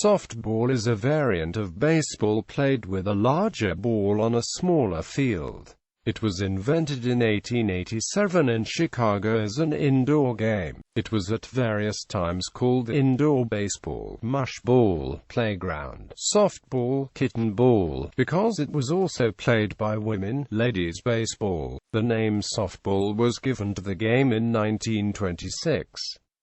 Softball is a variant of baseball played with a larger ball on a smaller field. It was invented in 1887 in Chicago as an indoor game. It was at various times called indoor baseball, mush ball, playground, softball, kitten ball, because it was also played by women, ladies baseball. The name softball was given to the game in 1926.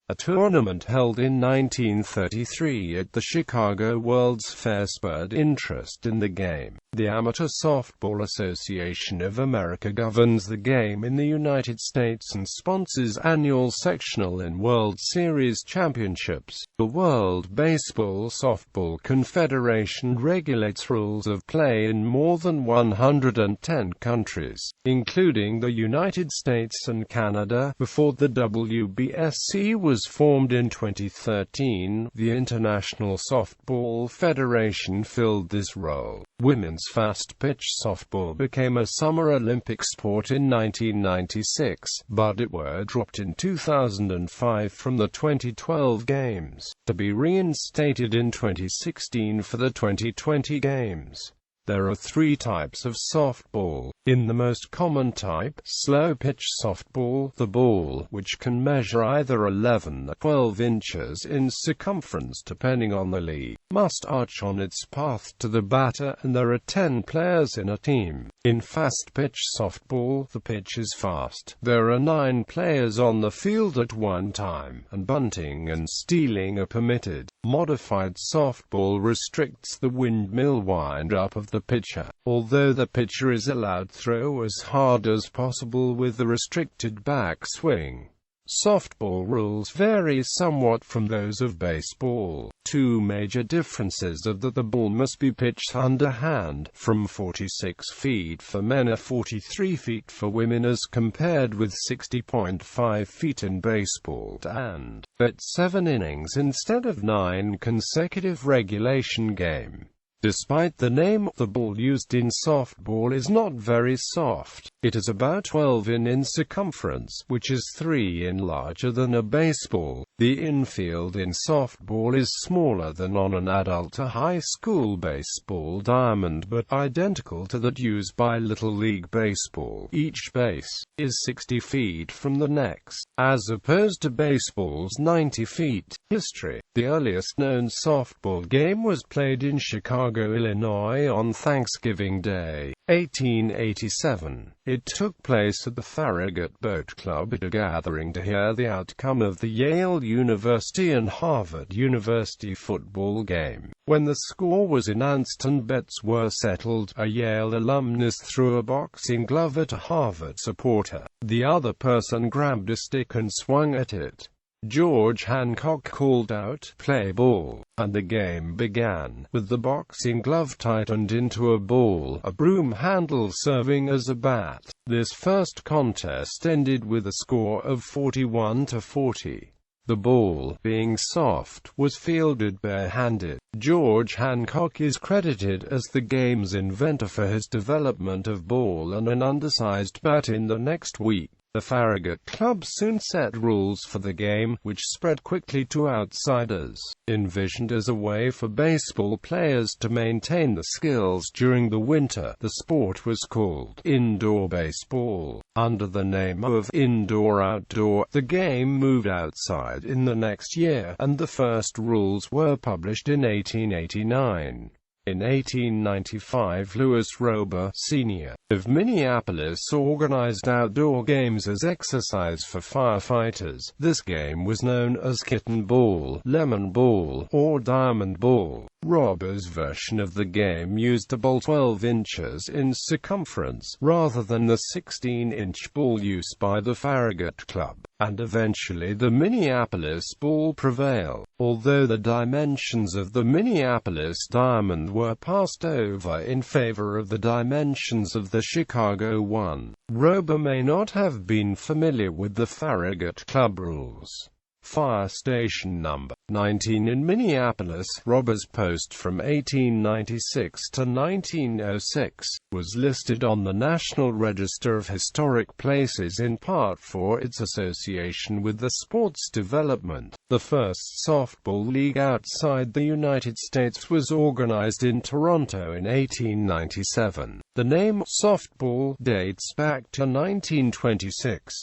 A tournament held in 1933 at the Chicago World's Fair spurred interest in the game. The Amateur Softball Association of America governs the game in the United States and sponsors annual sectional and World Series championships. The World Baseball Softball Confederation regulates rules of play in more than 110 countries, including the United States and Canada. Before the WBSC was formed in 2013, the International Softball Federation filled this role. Women's fast-pitch softball became a Summer Olympic sport in 1996, but it were dropped in 2005 from the 2012 Games, to be reinstated in 2016 for the 2020 Games. There are three types of softball. In the most common type, slow-pitch softball, the ball, which can measure either 11 or 12 inches in circumference depending on the league, must arch on its path to the batter, and there are 10 players in a team. In fast-pitch softball, the pitch is fast. There are 9 players on the field at one time, and bunting and stealing are permitted. Modified softball restricts the windmill wind-up of the pitcher, although the pitcher is allowed throw as hard as possible with the restricted backswing. Softball rules vary somewhat from those of baseball. Two major differences are that the ball must be pitched underhand, from 46 feet for men or 43 feet for women as compared with 60.5 feet in baseball, and at 7 innings instead of 9 consecutive regulation game. Despite the name, the ball used in softball is not very soft. It is about 12 in circumference, which is 3 in larger than a baseball. The infield in softball is smaller than on an adult or high school baseball diamond, but identical to that used by Little League Baseball. Each base is 60 feet from the next, as opposed to baseball's 90 feet. History. The earliest known softball game was played in Chicago, Illinois on Thanksgiving Day, 1887. It took place at the Farragut Boat Club at a gathering to hear the outcome of the Yale University and Harvard University football game. When the score was announced and bets were settled, a Yale alumnus threw a boxing glove at a Harvard supporter. The other person grabbed a stick and swung at it. George Hancock called out, "Play ball," and the game began, with the boxing glove tightened into a ball, a broom handle serving as a bat. This first contest ended with a score of 41-40. The ball, being soft, was fielded barehanded. George Hancock is credited as the game's inventor for his development of ball and an undersized bat in the next week. The Farragut Club soon set rules for the game, which spread quickly to outsiders. Envisioned as a way for baseball players to maintain the skills during the winter, the sport was called indoor baseball. Under the name of indoor-outdoor, the game moved outside in the next year, and the first rules were published in 1889. In 1895, Louis Roeber, Sr., of Minneapolis organized outdoor games as exercise for firefighters. This game was known as kitten ball, lemon ball, or diamond ball. Roeber's version of the game used a ball 12 inches in circumference, rather than the 16-inch ball used by the Farragut Club, and eventually the Minneapolis ball prevailed, although the dimensions of the Minneapolis diamond were passed over in favor of the dimensions of the Chicago one. Roeber may not have been familiar with the Farragut Club rules. Fire Station Number 19 in Minneapolis, Robbers Post from 1896 to 1906, was listed on the National Register of Historic Places in part for its association with the sport's development. The first softball league outside the United States was organized in Toronto in 1897. The name softball dates back to 1926.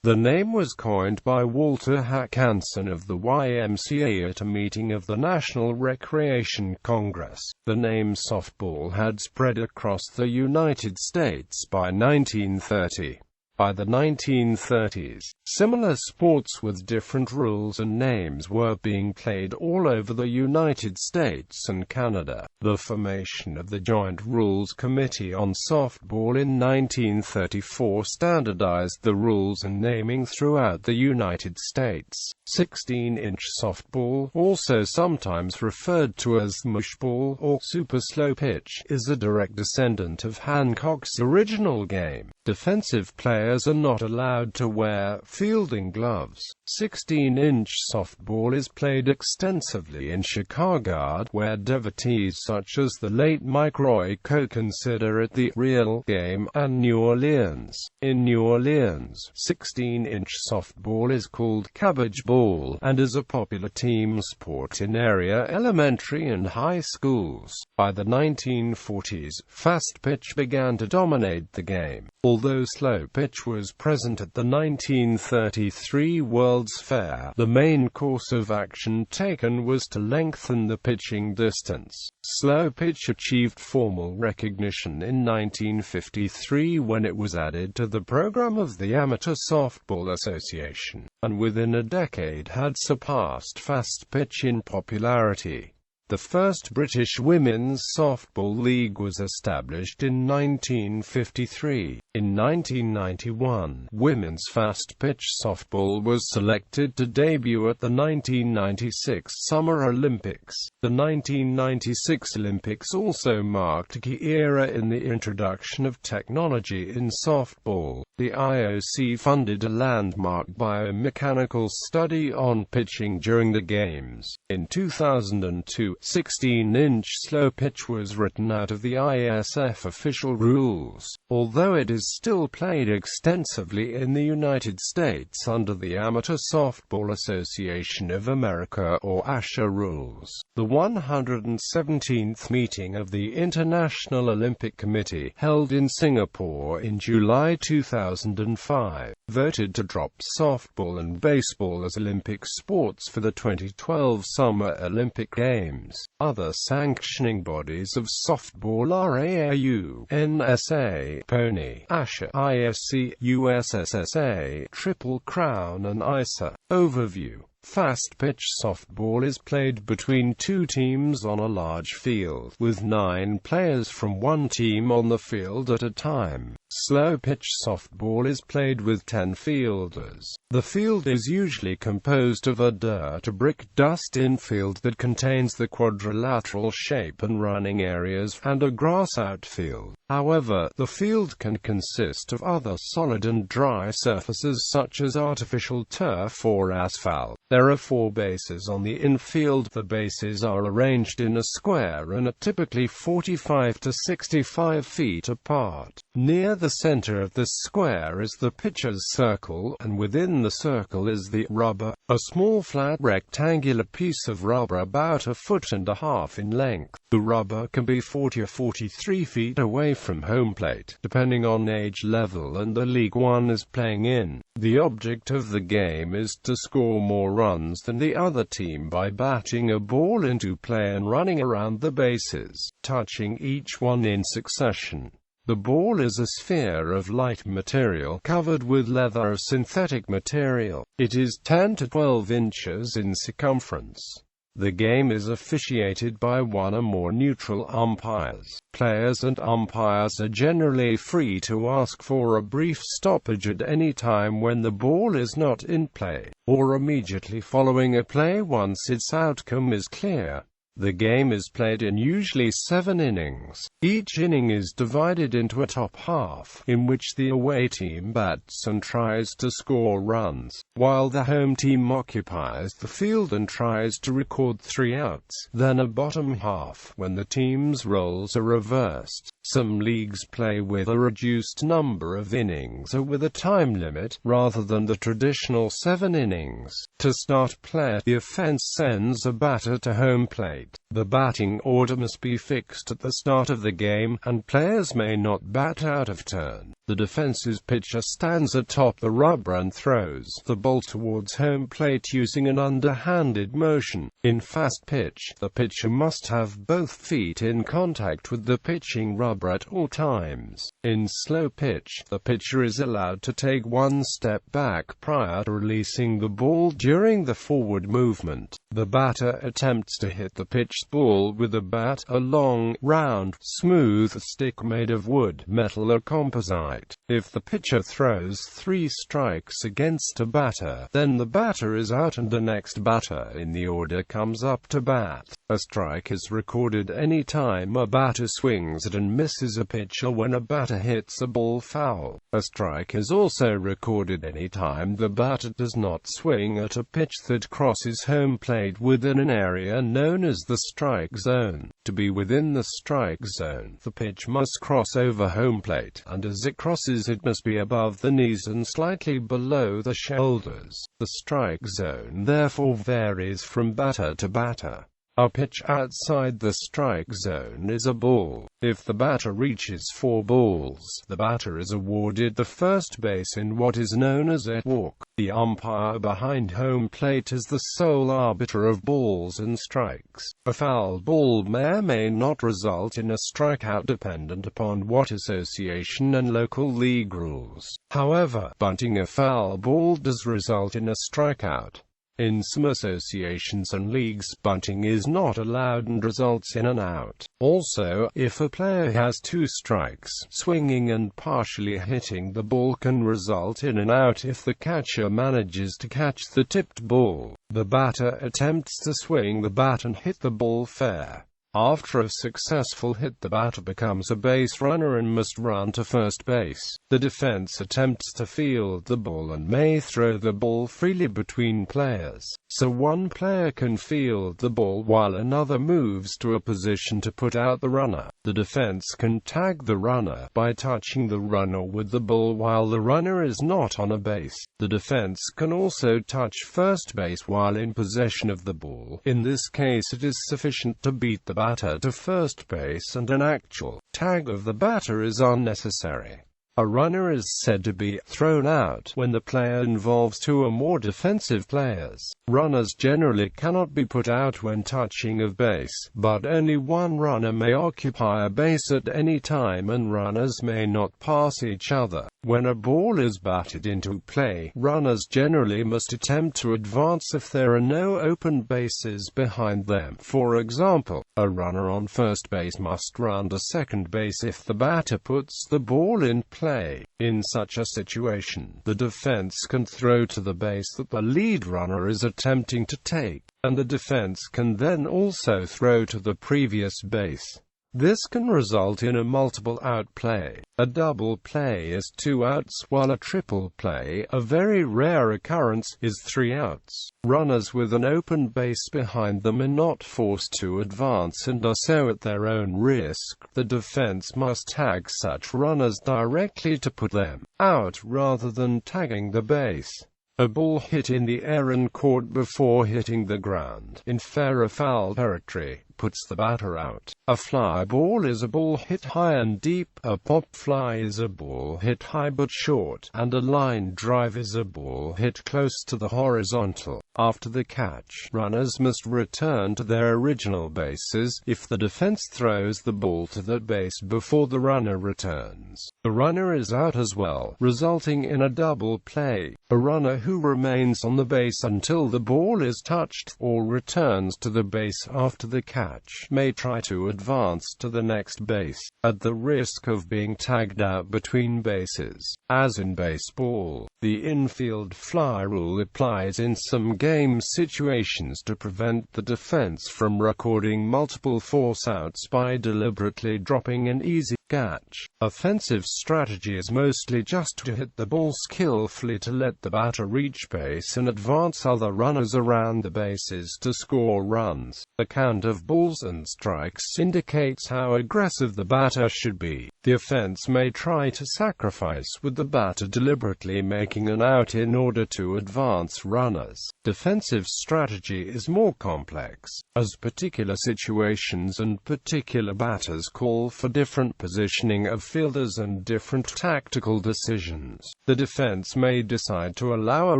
The name was coined by Walter Hackanson of the YMCA at a meeting of the National Recreation Congress. The name softball had spread across the United States by 1930. By the 1930s, similar sports with different rules and names were being played all over the United States and Canada. The formation of the Joint Rules Committee on Softball in 1934 standardized the rules and naming throughout the United States. 16-inch softball, also sometimes referred to as mushball or super slow pitch, is a direct descendant of Hancock's original game. Defensive players are not allowed to wear fielding gloves. 16-inch softball is played extensively in Chicago, where devotees such as the late Mike Roy consider it the real game, and New Orleans. In New Orleans, 16-inch softball is called cabbage ball, and is a popular team sport in area elementary and high schools. By the 1940s, fast pitch began to dominate the game. Although slow pitch was present at the 1933 World's Fair, the main course of action taken was to lengthen the pitching distance. Slow pitch achieved formal recognition in 1953 when it was added to the program of the Amateur Softball Association, and within a decade had surpassed fast pitch in popularity. The first British Women's Softball League was established in 1953. In 1991, women's fast-pitch softball was selected to debut at the 1996 Summer Olympics. The 1996 Olympics also marked a key era in the introduction of technology in softball. The IOC funded a landmark biomechanical study on pitching during the games. In 2002, 16-inch slow pitch was written out of the ISF official rules, although it is still played extensively in the United States under the Amateur Softball Association of America or ASHA rules. The 117th meeting of the International Olympic Committee, held in Singapore in July 2005, voted to drop softball and baseball as Olympic sports for the 2012 Summer Olympic Games. Other sanctioning bodies of softball are AAU, NSA, Pony, ASHA, ISC, USSSA, Triple Crown and ISA. Overview. Fast-pitch softball is played between two teams on a large field, with 9 players from one team on the field at a time. Slow-pitch softball is played with 10 fielders. The field is usually composed of a dirt or brick dust infield that contains the quadrilateral shape and running areas, and a grass outfield. However, the field can consist of other solid and dry surfaces such as artificial turf or asphalt. There are 4 bases on the infield. The bases are arranged in a square and are typically 45 to 65 feet apart. Near the center of the square is the pitcher's circle, and within the circle is the rubber, a small flat rectangular piece of rubber about 1.5 feet in length. The rubber can be 40 or 43 feet away from home plate, depending on age level and the league one is playing in. The object of the game is to score more runs than the other team by batting a ball into play and running around the bases, touching each one in succession. The ball is a sphere of light material covered with leather or synthetic material. It is 10 to 12 inches in circumference. The game is officiated by 1 or more neutral umpires. Players and umpires are generally free to ask for a brief stoppage at any time when the ball is not in play, or immediately following a play once its outcome is clear. The game is played in usually 7 innings. Each inning is divided into a top half, in which the away team bats and tries to score runs, while the home team occupies the field and tries to record 3 outs, then a bottom half, when the team's roles are reversed. Some leagues play with a reduced number of innings or with a time limit, rather than the traditional 7 innings. To start play, the offense sends a batter to home plate. The batting order must be fixed at the start of the game, and players may not bat out of turn. The defense's pitcher stands atop the rubber and throws the ball towards home plate using an underhanded motion. In fast pitch, the pitcher must have both feet in contact with the pitching rubber at all times. In slow pitch, the pitcher is allowed to take 1 step back prior to releasing the ball during the forward movement. The batter attempts to hit the pitched ball with a bat, a long, round, smooth stick made of wood, metal or composite. If the pitcher throws 3 strikes against a batter, then the batter is out and the next batter in the order comes up to bat. A strike is recorded any time a batter swings at and misses a pitch or when a batter hits a ball foul. A strike is also recorded any time the batter does not swing at a pitch that crosses home plate within an area known as the strike zone. To be within the strike zone, the pitch must cross over home plate, and as it crosses it must be above the knees and slightly below the shoulders. The strike zone therefore varies from batter to batter. A pitch outside the strike zone is a ball. If the batter reaches 4 balls, the batter is awarded the first base in what is known as a walk. The umpire behind home plate is the sole arbiter of balls and strikes. A foul ball may or may not result in a strikeout dependent upon what association and local league rules. However, bunting a foul ball does result in a strikeout. In some associations and leagues, bunting is not allowed and results in an out. Also, if a player has 2 strikes, swinging and partially hitting the ball can result in an out if the catcher manages to catch the tipped ball. The batter attempts to swing the bat and hit the ball fair. After a successful hit, the batter becomes a base runner and must run to first base. The defense attempts to field the ball and may throw the ball freely between players, so one player can field the ball while another moves to a position to put out the runner. The defense can tag the runner by touching the runner with the ball while the runner is not on a base. The defense can also touch first base while in possession of the ball. In this case, it is sufficient to beat the batter to first base and an actual tag of the batter is unnecessary. A runner is said to be thrown out when the player involves 2 or more defensive players. Runners generally cannot be put out when touching of base, but only one runner may occupy a base at any time and runners may not pass each other. When a ball is batted into play, runners generally must attempt to advance if there are no open bases behind them. For example, a runner on first base must run to second base if the batter puts the ball in play. In such a situation, the defense can throw to the base that the lead runner is attempting to take, and the defense can then also throw to the previous base. This can result in a multiple out play. A double play is 2 outs, while a triple play, a very rare occurrence, is 3 outs. Runners with an open base behind them are not forced to advance and are so at their own risk. The defense must tag such runners directly to put them out rather than tagging the base. A ball hit in the air and caught before hitting the ground in fair or foul territory puts the batter out. A fly ball is a ball hit high and deep, a pop fly is a ball hit high but short, and a line drive is a ball hit close to the horizontal. After the catch, runners must return to their original bases if the defense throws the ball to that base before the runner returns. The runner is out as well, resulting in a double play. A runner who remains on the base until the ball is touched, or returns to the base after the catch, catch may try to advance to the next base, at the risk of being tagged out between bases. As in baseball, the infield fly rule applies in some game situations to prevent the defense from recording multiple force outs by deliberately dropping an easy catch. Offensive strategy is mostly just to hit the ball skillfully to let the batter reach base and advance other runners around the bases to score runs. The count of balls and strikes indicates how aggressive the batter should be. The offense may try to sacrifice with the batter deliberately making an out in order to advance runners. Defensive strategy is more complex, as particular situations and particular batters call for different positioning of fielders and different tactical decisions. The defense may decide to allow a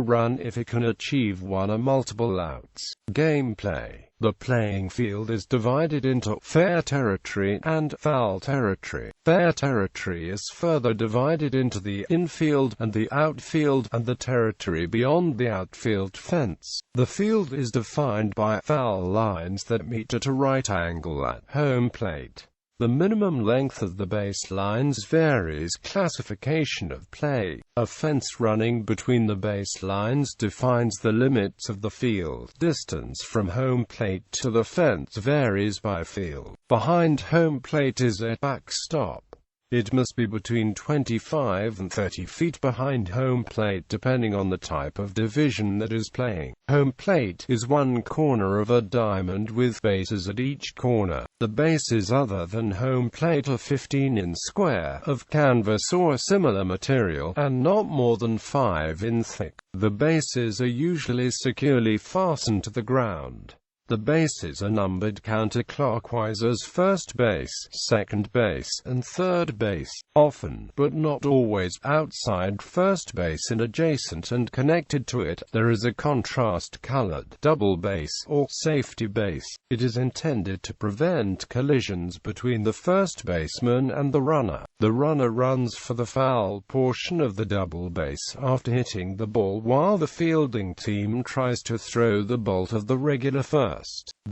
run if it can achieve one or multiple outs. Gameplay. The playing field is divided into fair territory and foul territory. Fair territory is further divided into the infield and the outfield, and the territory beyond the outfield fence. The field is defined by foul lines that meet at a right angle at home plate. The minimum length of the baselines varies. Classification of play. A fence running between the baselines defines the limits of the field. Distance from home plate to the fence varies by field. Behind home plate is a backstop. It must be between 25 and 30 feet behind home plate depending on the type of division that is playing. Home plate is one corner of a diamond with bases at each corner. The bases other than home plate are 15 in square, of canvas or similar material, and not more than 5 in thick. The bases are usually securely fastened to the ground. The bases are numbered counterclockwise as first base, second base, and third base, often, but not always, outside first base and adjacent and connected to it. There is a contrast-colored double base or safety base. It is intended to prevent collisions between the first baseman and the runner. The runner runs for the foul portion of the double base after hitting the ball, while the fielding team tries to throw the ball to the regular first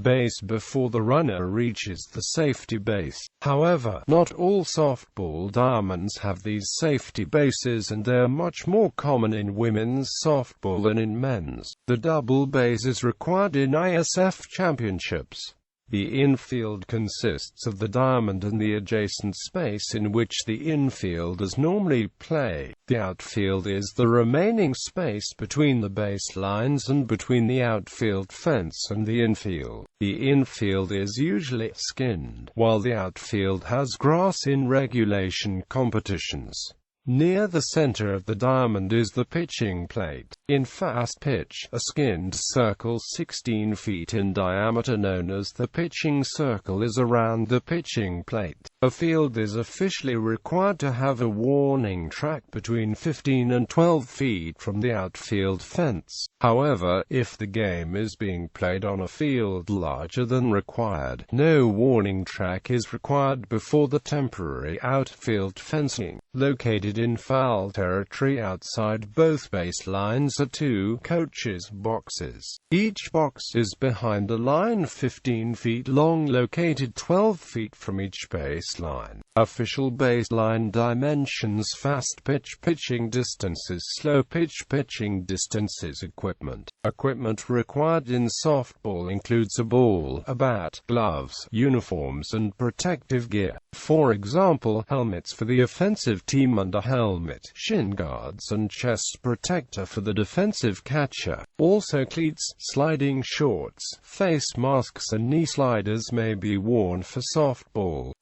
base before the runner reaches the safety base. However, not all softball diamonds have these safety bases, and they're much more common in women's softball than in men's. The double base is required in ISF championships. The infield consists of the diamond and the adjacent space in which the infielders normally play. The outfield is the remaining space between the baselines and between the outfield fence and the infield. The infield is usually skinned, while the outfield has grass in regulation competitions. Near the center of the diamond is the pitching plate. In fast pitch, a skinned circle 16 feet in diameter known as the pitching circle is around the pitching plate. A field is officially required to have a warning track between 15 and 12 feet from the outfield fence. However, if the game is being played on a field larger than required, no warning track is required before the temporary outfield fencing. Located in foul territory outside both baselines are 2 coaches' boxes. Each box is behind a line 15 feet long located 12 feet from each baseline. Official baseline dimensions: fast pitch pitching distances, slow pitch pitching distances. Equipment required in softball includes a ball, a bat, gloves, uniforms, and protective gear. For example, helmets for the offensive team and a helmet, shin guards, and chest protector for the defensive catcher. Also cleats, sliding shorts, face masks, and knee sliders may be worn for softball.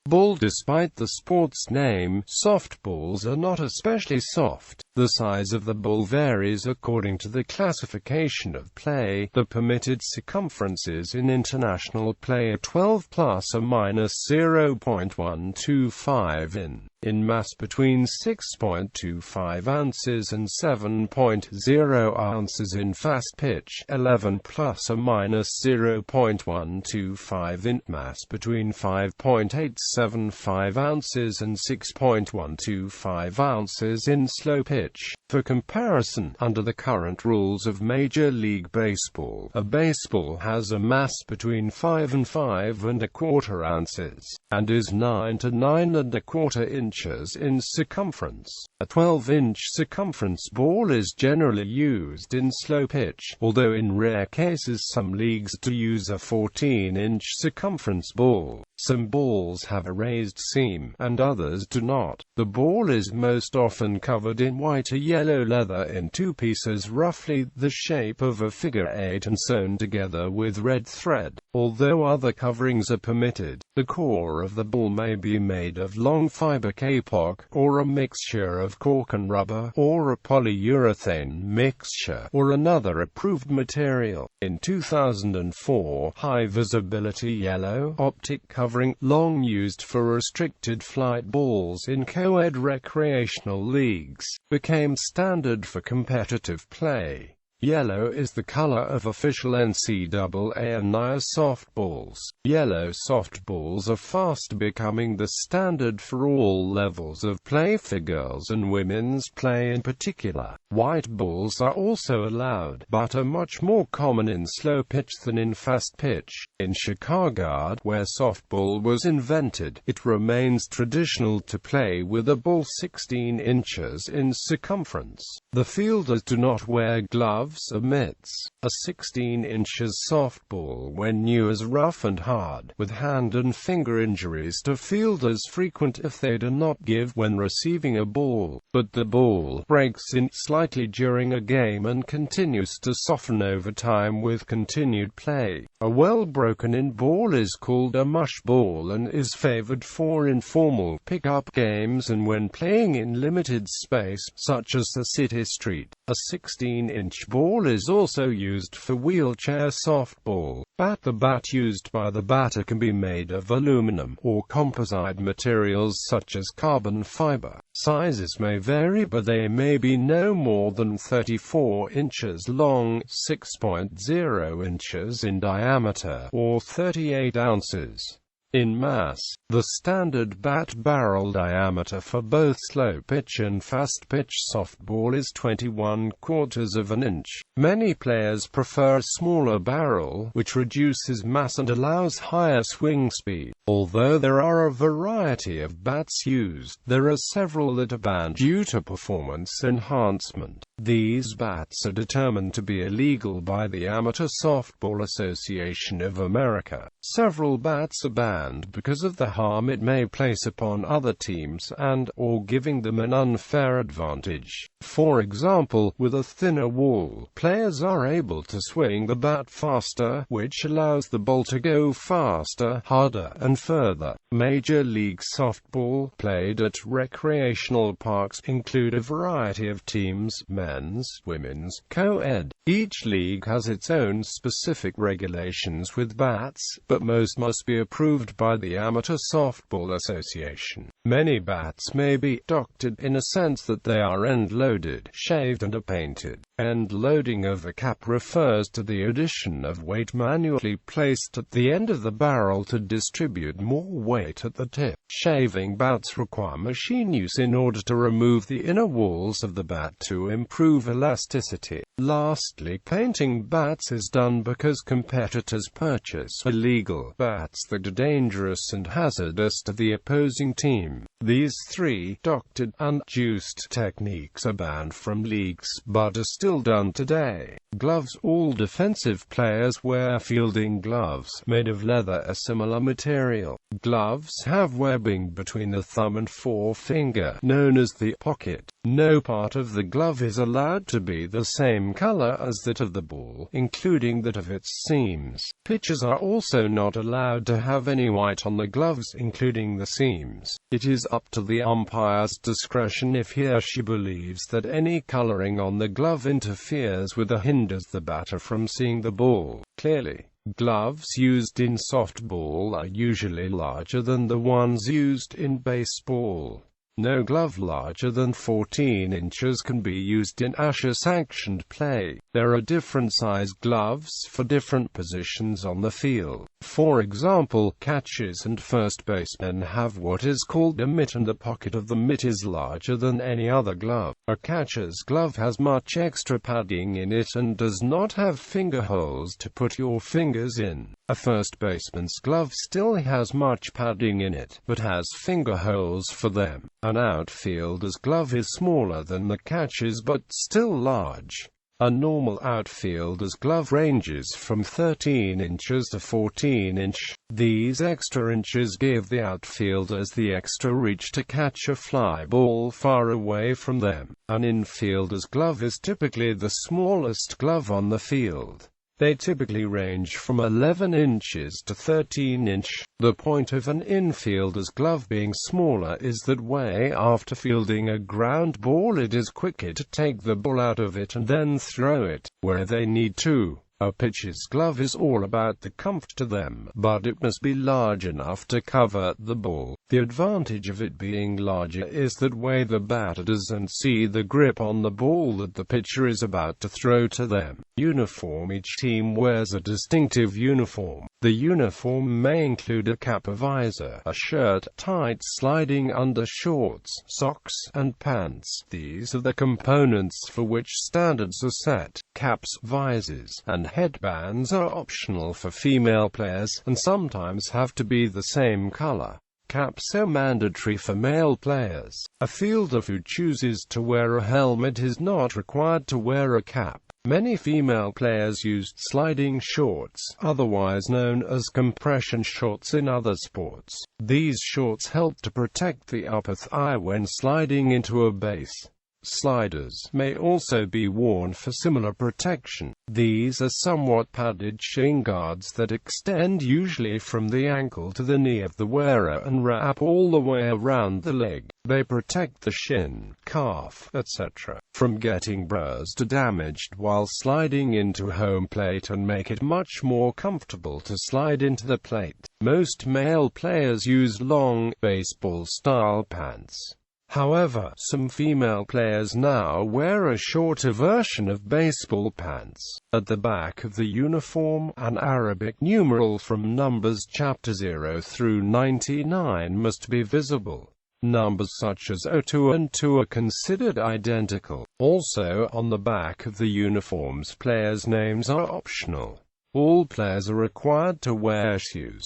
Despite the sport's name, softballs are not especially soft. The size of the ball varies according to the classification of play. The permitted circumferences in international play are 12 plus or minus 0.125 in. in mass between 6.25 ounces and 7.0 ounces in fast pitch, 11 plus or minus 0.125 in mass between 5.875 ounces and 6.125 ounces in slow pitch. For comparison, under the current rules of Major League Baseball, a baseball has a mass between 5 and 5.25 ounces, and is 9 to 9.25 inches in circumference. A 12-inch circumference ball is generally used in slow pitch, although in rare cases some leagues do use a 14-inch circumference ball. Some balls have a raised seam, and others do not. The ball is most often covered in white or yellow leather in two pieces roughly the shape of a figure 8 and sewn together with red thread. Although other coverings are permitted, the core of the ball may be made of long fiber kapok, or a mixture of cork and rubber, or a polyurethane mixture, or another approved material. In 2004, high-visibility yellow optic covering, long used for restricted flight balls in co-ed recreational leagues, became standard for competitive play. Yellow is the color of official NCAA and NIA softballs. Yellow softballs are fast becoming the standard for all levels of play for girls and women's play in particular. White balls are also allowed, but are much more common in slow pitch than in fast pitch. In Chicago, where softball was invented, it remains traditional to play with a ball 16 inches in circumference. The fielders do not wear gloves or mitts. A 16 inches softball when new is rough and hard, with hand and finger injuries to fielders frequent if they do not give when receiving a ball, but the ball breaks in slightly during a game and continues to soften over time with continued play. A well-broken-in ball is called a mush ball and is favored for informal pick-up games and when playing in limited space, such as the city street. A 16-inch ball is also used for wheelchair softball. The bat used by the batter can be made of aluminum or composite materials such as carbon fiber. Sizes may vary, but they may be no more than 34 inches long, 6.0 inches in diameter, or 38 ounces in mass. The standard bat barrel diameter for both slow pitch and fast pitch softball is 21/4 of an inch. Many players prefer a smaller barrel, which reduces mass and allows higher swing speed. Although there are a variety of bats used, there are several that are banned due to performance enhancement. These bats are determined to be illegal by the Amateur Softball Association of America. Several bats are banned because of the harm it may place upon other teams and/or giving them an unfair advantage. For example, with a thinner wall, players are able to swing the bat faster, which allows the ball to go faster, harder, and further. Major League Softball, played at recreational parks, include a variety of teams, men's, women's, co-ed. Each league has its own specific regulations with bats, but most must be approved by the Amateur Softball Association. Many bats may be doctored in a sense that they are end-loaded, shaved and are painted. End-loading of a cap refers to the addition of weight manually placed at the end of the barrel to distribute more weight at the tip. Shaving bats require machine use in order to remove the inner walls of the bat to improve elasticity. Lastly, painting bats is done because competitors purchase illegal bats that are dangerous and hazardous to the opposing team. These three, doctored and juiced techniques are banned from leagues, but are still done today. Gloves. All defensive players wear fielding gloves, made of leather, a similar material. Gloves have webbing between the thumb and forefinger, known as the pocket. No part of the glove is allowed to be the same color as that of the ball, including that of its seams. Pitchers are also not allowed to have any white on the gloves, including the seams. It is up to the umpire's discretion if he or she believes that any coloring on the glove interferes with or hinders the batter from seeing the ball clearly. Gloves used in softball are usually larger than the ones used in baseball. No glove larger than 14 inches can be used in ASHA-sanctioned play. There are different size gloves for different positions on the field. For example, catchers and first basemen have what is called a mitt, and the pocket of the mitt is larger than any other glove. A catcher's glove has much extra padding in it and does not have finger holes to put your fingers in. A first baseman's glove still has much padding in it, but has finger holes for them. An outfielder's glove is smaller than the catcher's but still large. A normal outfielder's glove ranges from 13 inches to 14 inch. These extra inches give the outfielders the extra reach to catch a fly ball far away from them. An infielder's glove is typically the smallest glove on the field. They typically range from 11 inches to 13 inch. The point of an infielder's glove being smaller is that way after fielding a ground ball it is quicker to take the ball out of it and then throw it where they need to. A pitcher's glove is all about the comfort to them, but it must be large enough to cover the ball. The advantage of it being larger is that way the batter doesn't see the grip on the ball that the pitcher is about to throw to them. Uniform. Each team wears a distinctive uniform. The uniform may include a cap, a visor, a shirt, tight sliding undershorts, socks, and pants. These are the components for which standards are set. Caps, visors, and headbands are optional for female players, and sometimes have to be the same color. Caps are mandatory for male players. A fielder who chooses to wear a helmet is not required to wear a cap. Many female players used sliding shorts, otherwise known as compression shorts in other sports. These shorts help to protect the upper thigh when sliding into a base. Sliders may also be worn for similar protection. These are somewhat padded shin guards that extend usually from the ankle to the knee of the wearer and wrap all the way around the leg. They protect the shin, calf, etc. from getting bruised or damaged while sliding into home plate and make it much more comfortable to slide into the plate. Most male players use long, baseball-style pants. However, some female players now wear a shorter version of baseball pants. At the back of the uniform, an Arabic numeral from numbers chapter 0 through 99 must be visible. Numbers such as 02 and 2 are considered identical. Also, on the back of the uniforms, players' names are optional. All players are required to wear shoes.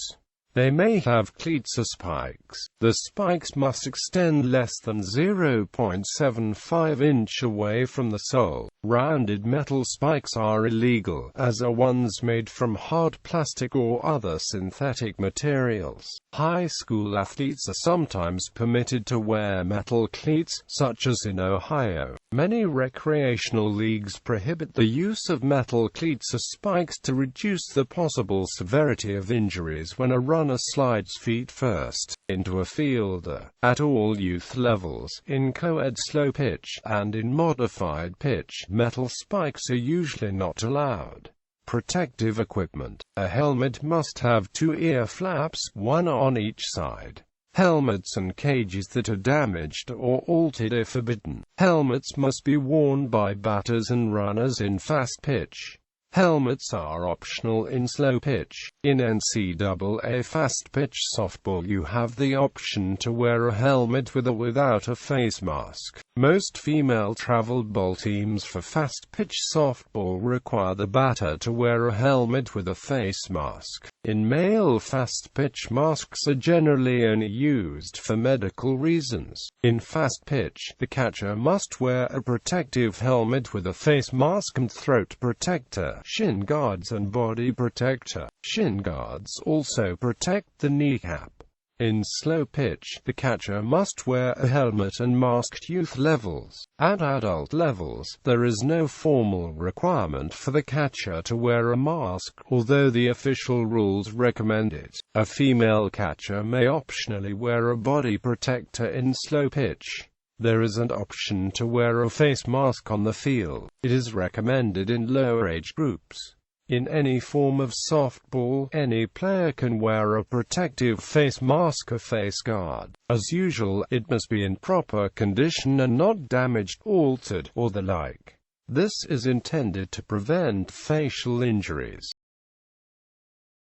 They may have cleats or spikes. The spikes must extend less than 0.75 inch away from the sole. Rounded metal spikes are illegal, as are ones made from hard plastic or other synthetic materials. High school athletes are sometimes permitted to wear metal cleats, such as in Ohio. Many recreational leagues prohibit the use of metal cleats or spikes to reduce the possible severity of injuries when a runner slides feet first into a fielder. At all youth levels, in co-ed slow pitch, and in modified pitch, metal spikes are usually not allowed. Protective equipment. A helmet must have 2 ear flaps, one on each side. Helmets and cages that are damaged or altered are forbidden. Helmets must be worn by batters and runners in fast pitch. Helmets are optional in slow pitch. In NCAA fast-pitch softball you have the option to wear a helmet with or without a face mask. Most female travel ball teams for fast-pitch softball require the batter to wear a helmet with a face mask. In male fast-pitch, masks are generally only used for medical reasons. In fast pitch, the catcher must wear a protective helmet with a face mask and throat protector, shin guards and body protector. Shin guards also protect the kneecap. In slow pitch, the catcher must wear a helmet and mask at youth levels. At adult levels, there is no formal requirement for the catcher to wear a mask, although the official rules recommend it. A female catcher may optionally wear a body protector in slow pitch. There is an option to wear a face mask on the field. It is recommended in lower age groups. In any form of softball, any player can wear a protective face mask or face guard. As usual, it must be in proper condition and not damaged, altered, or the like. This is intended to prevent facial injuries.